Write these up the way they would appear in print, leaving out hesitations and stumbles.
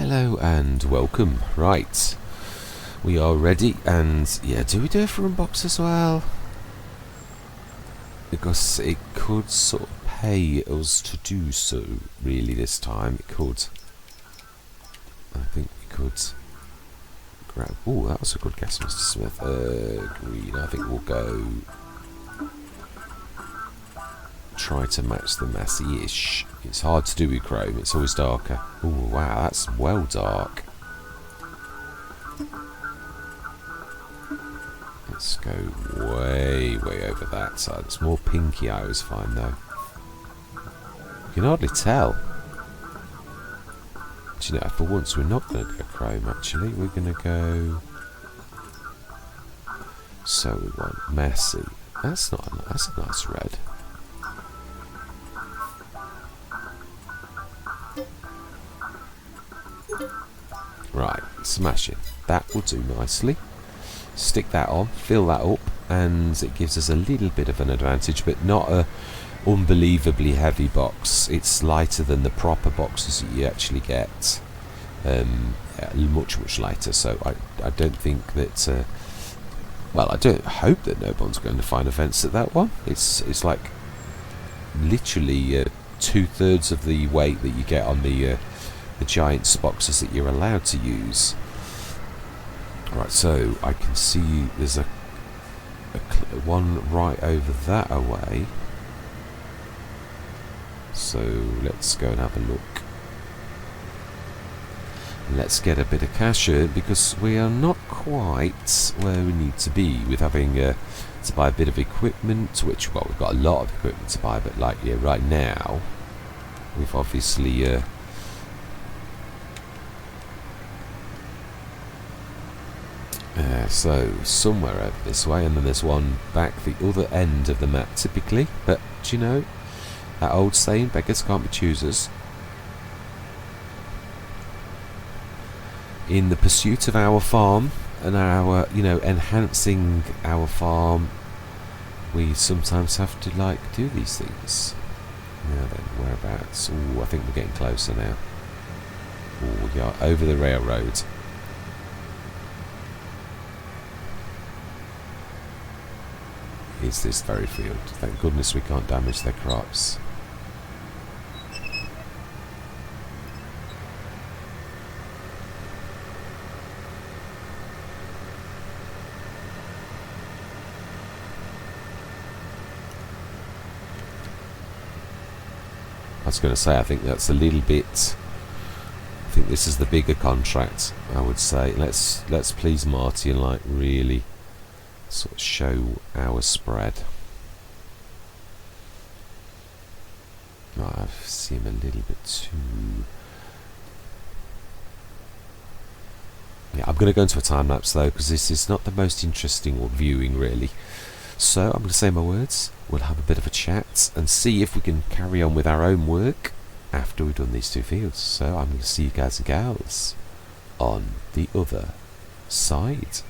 Hello and welcome. Right, we are ready, and yeah, do we do it for unbox as well? Because it could sort of pay us to do so, really, this time. It could. I think we could grab... Oh, that was a good guess, Mr. Smith. Green, I think we'll go... Try to match the massy-ish. It's hard to do with chrome, it's always darker. Oh wow, that's well dark. Let's go way over that side. It's more pinky, I always find, though. You can hardly tell. Do you know, for once we're not going to go chrome, actually. We're going to go... So we want messy. That's a nice red. Right, smashing. That will do nicely. Stick that on, fill that up, and it gives us a little bit of an advantage, but not a unbelievably heavy box. It's lighter than the proper boxes that you actually get. Much lighter. So I don't think that. Well, I don't hope that no one's going to find offence at that one. It's like literally 2/3 of the weight that you get on the Giants boxes that you're allowed to use. Right, so I can see there's a one right over that away. So let's go and have a look. Let's get a bit of cash in, because we are not quite where we need to be with having to buy a bit of equipment, which, well, we've got a lot of equipment to buy, but like, yeah, right now we've obviously so somewhere over this way, and then there's one back the other end of the map typically, but do you know that old saying, beggars can't be choosers? In the pursuit of our farm and our, enhancing our farm, we sometimes have to do these things. Now then, whereabouts? Oh, I think we're getting closer now. Oh, we are over the railroad. Is this very field? Thank goodness we can't damage their crops. I was going to say, I think that's a little bit... I think this is the bigger contract, I would say. Let's please Marty and really sort of show our spread. Right, I seem a little bit too... Yeah, I'm going to go into a time lapse though, because this is not the most interesting viewing really. So I'm going to say my words, we'll have a bit of a chat and see if we can carry on with our own work after we've done these two fields. So I'm going to see you guys and gals on the other side.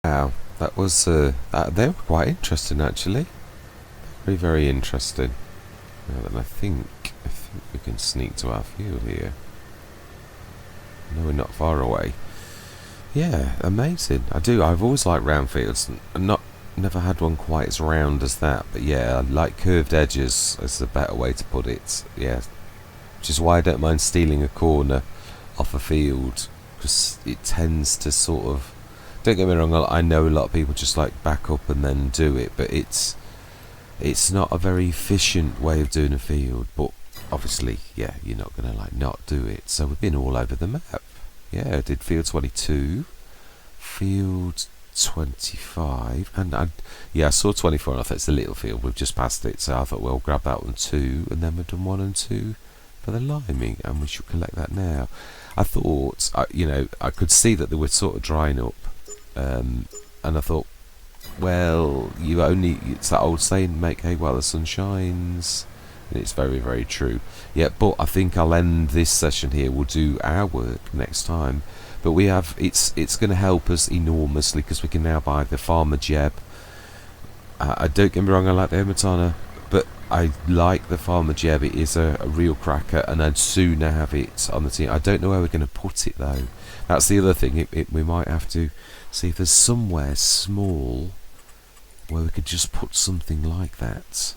Wow, that was they were quite interesting actually. Very, very interesting. Now then, I think we can sneak to our field here. No, we're not far away. Yeah, amazing. I've always liked round fields, and never had one quite as round as that. But yeah, I like curved edges. Is a better way to put it. Yeah, which is why I don't mind stealing a corner off a field, because it tends to sort of. Don't get me wrong. I know a lot of people just like back up and then do it, but it's not a very efficient way of doing a field. But obviously, yeah, you're not gonna like not do it. So we've been all over the map. Yeah, I did field 22, field 25, and I saw 24 and I thought it's a little field, we've just passed it, so I thought we'll grab that one too, and then we've done 1 and 2 for the liming, and we should collect that now. I thought, I could see that they were sort of drying up, and I thought, well, it's that old saying, make hay while the sun shines. And it's very, very true. Yeah, but I think I'll end this session here. We'll do our work next time. But it's going to help us enormously, because we can now buy the Farmer Jeb. I don't get me wrong, I like the Ematana, but I like the Farmer Jeb. It is a real cracker, and I'd sooner have it on the team. I don't know where we're going to put it though. That's the other thing. We might have to see if there's somewhere small where we could just put something like that.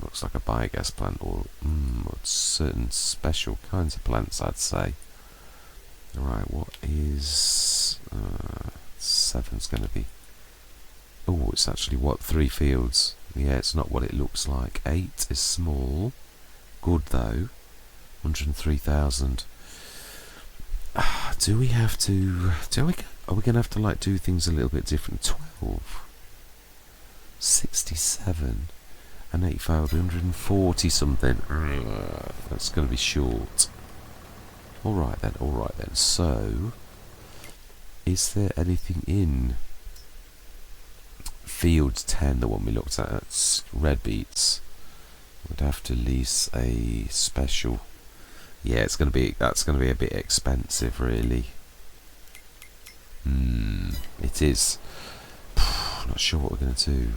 Looks like a biogas plant, or certain special kinds of plants, I'd say. Alright, what is 7's going to be? Oh, it's actually 3 fields. Yeah, it's not what it looks like. 8 is small. Good though. 103,000. Do we have to? Are we going to have to like do things a little bit different? 12, 67. And 8,140 something. That's going to be short. Alright then. So, is there anything in field 10, the one we looked at? That's red beets. We'd have to lease a special. Yeah, that's going to be a bit expensive, really. It is. Not sure what we're going to do.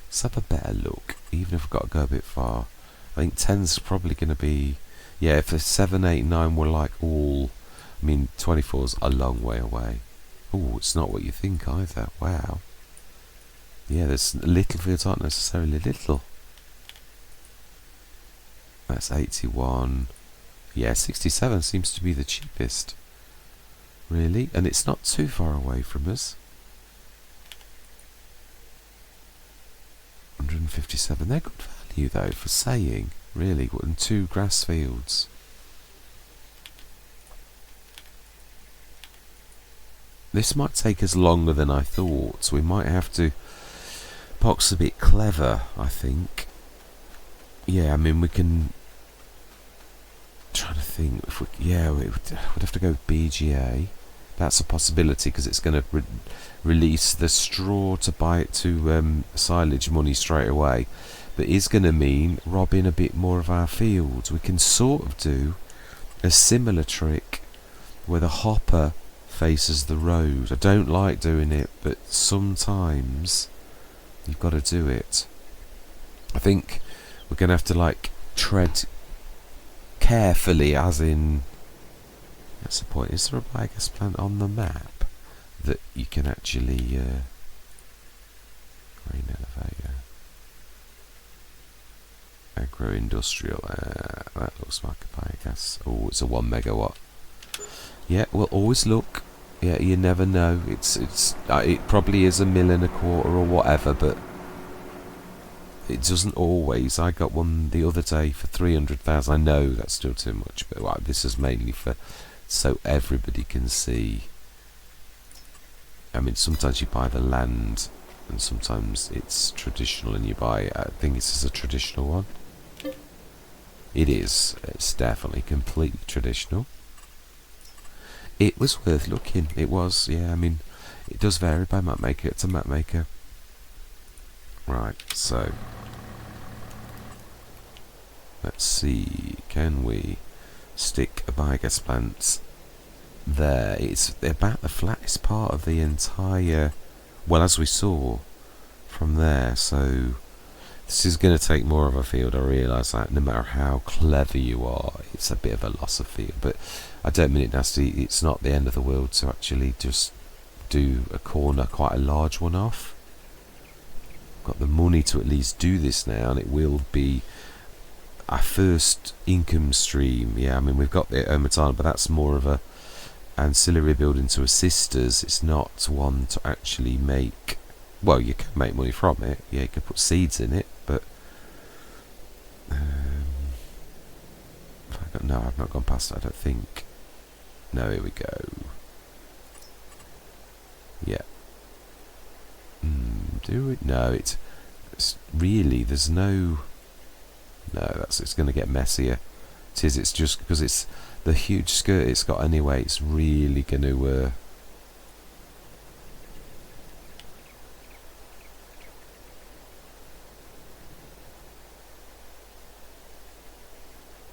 Let's have a better look, even if we've got to go a bit far. I think 10's probably going to be. Yeah, if the 7, 8, 9 were like all. I mean, 24's a long way away. Oh, it's not what you think either. Wow. Yeah, there's little fields aren't necessarily little. That's 81. Yeah, 67 seems to be the cheapest. Really? And it's not too far away from us. 157. They're good value though for saying, really, and 2 grass fields. This might take us longer than I thought. We might have to box a bit clever, I think. Yeah, I mean we can. Trying to think if we'd have to go with BGA. That's a possibility because it's going to release the straw to buy it to silage money straight away, but it's going to mean robbing a bit more of our fields. We can sort of do a similar trick where the hopper faces the road. I don't like doing it, but sometimes you've got to do it. I think we're going to have to like tread carefully, as in, that's the point. Is there a biogas plant on the map that you can actually grain elevator, agro-industrial, that looks like a biogas. Oh, it's a 1 megawatt. Yeah, we'll always look. Yeah, you never know. It probably is 1.25 million or whatever, but it doesn't always. I got one the other day for 300,000. I know that's still too much, but well, this is mainly for so everybody can see. I mean, sometimes you buy the land, and sometimes it's traditional, and you buy. I think this is a traditional one. It is. It's definitely completely traditional. It was worth looking. It was. Yeah. I mean, it does vary by map maker. It's a map maker. Right. So. Let's see, can we stick a biogas plant there. It's about the flattest part of the entire, well, as we saw from there. So this is going to take more of a field. I realise that no matter how clever you are, it's a bit of a loss of field. But I don't mean it nasty. It's not the end of the world to actually just do a corner, quite a large one off. Got the money to at least do this now, and it will be our first income stream. Yeah, I mean, we've got the Omatana, but that's more of a ancillary building to assist us. It's not one to actually make, well, you can make money from it. Yeah, you can put seeds in it, but no, I've not gone past it, I don't think. No, here we go. Yeah. Do it? No, it's really, there's no, it's going to get messier. It is, it's just because it's the huge skirt it's got anyway, it's really going to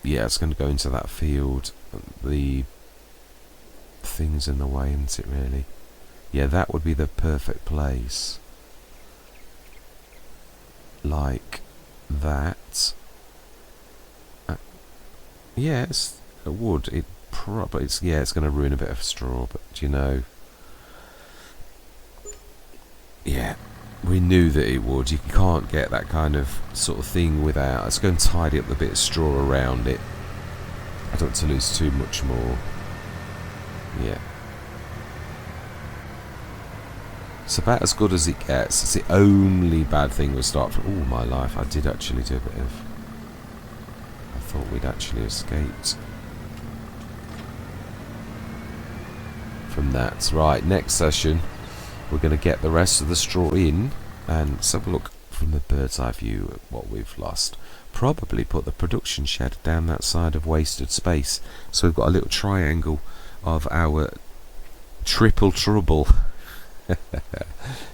yeah, it's going to go into that field. The thing's in the way, isn't it, really? Yeah, that would be the perfect place. Like that. Yes, it would. It probably, it's going to ruin a bit of straw, but you know, yeah, we knew that it would. You can't get that kind of sort of thing without. It's going to tidy up the bit of straw around it. I don't want to lose too much more. Yeah. It's about as good as it gets. It's the only bad thing we start from. Oh, my life. I did actually do a bit of. I thought we'd actually escaped from that. Right, next session, we're going to get the rest of the straw in. And let's have a look from the bird's eye view at what we've lost. Probably put the production shed down that side of wasted space. So we've got a little triangle of our triple trouble.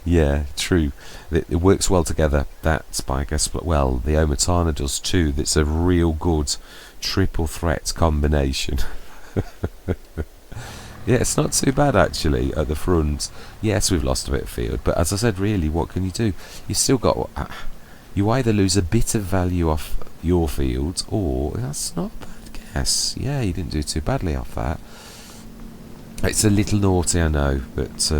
Yeah, true. It works well together. That's by guess, well, the Omatana does too. That's a real good triple threat combination. Yeah, it's not too bad actually at the front. Yes, we've lost a bit of field, but as I said, really, what can you do? You still got. You either lose a bit of value off your field, or that's not a bad guess. Yeah, you didn't do too badly off that. It's a little naughty, I know, but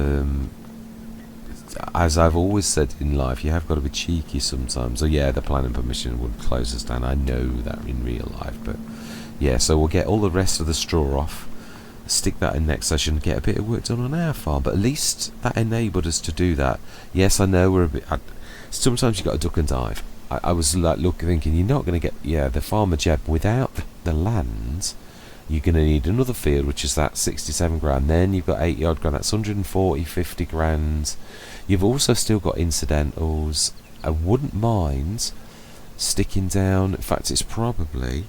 as I've always said in life, you have got to be cheeky sometimes. So yeah, the planning permission would close us down. I know that in real life, but yeah, so we'll get all the rest of the straw off, stick that in next session, get a bit of work done on our farm, but at least that enabled us to do that. Yes, I know we're a bit. Sometimes you got to duck and dive. I was like thinking you're not going to get the farmer Jeb without the land. You're going to need another field, which is that 67 grand. Then you've got 80 odd grand. That's 140, 50 grand. You've also still got incidentals. I wouldn't mind sticking down. In fact, it's probably.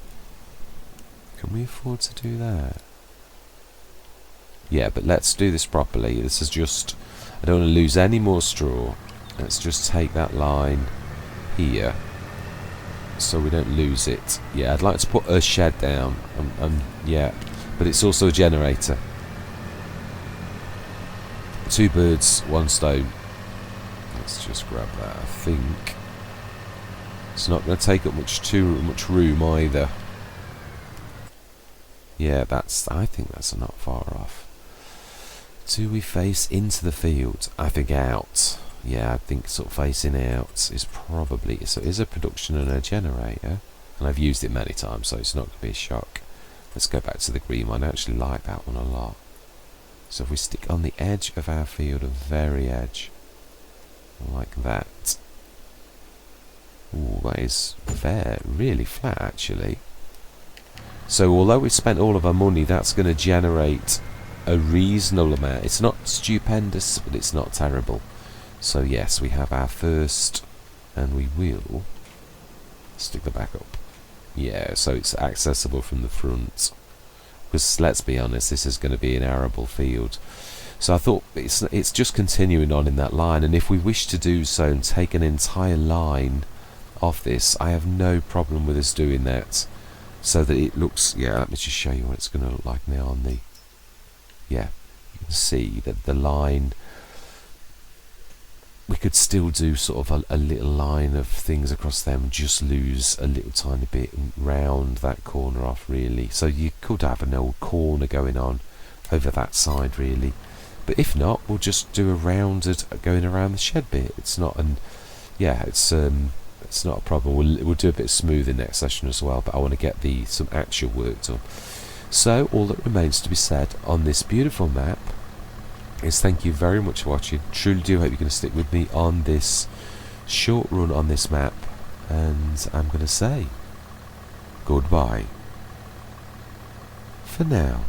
Can we afford to do that? Yeah, but let's do this properly. This is just. I don't want to lose any more straw. Let's just take that line here, so we don't lose it. Yeah, I'd like to put a shed down. Yeah, but it's also a generator. 2 birds, 1 stone. Let's just grab that. I think it's not going to take up too much room either. Yeah, I think that's not far off. Do we face into the field? I think out. Yeah, I think sort of facing out is probably, so it is a production and a generator, and I've used it many times, so it's not going to be a shock. Let's go back to the green one. I actually like that one a lot. So if we stick on the edge of our field, a very edge, like that. Ooh, that is really flat actually. So although we spent all of our money, that's going to generate a reasonable amount. It's not stupendous, but it's not terrible. So yes, we have our first, and we will stick the back up. Yeah, so it's accessible from the front. Because let's be honest, this is going to be an arable field. So I thought it's just continuing on in that line, and if we wish to do so and take an entire line off this, I have no problem with us doing that. So that it looks, yeah, let me just show you what it's going to look like now on the yeah, you can see that the line, we could still do sort of a little line of things across them and just lose a little tiny bit and round that corner off, really. So you could have an old corner going on over that side, really. But if not, we'll just do a rounded going around the shed bit. It's not it's not a problem. We'll do a bit of smoothing next session as well, but I want to get some actual work done. So all that remains to be said on this beautiful map is thank you very much for watching. Truly do hope you're going to stick with me on this short run on this map, and I'm going to say goodbye for now.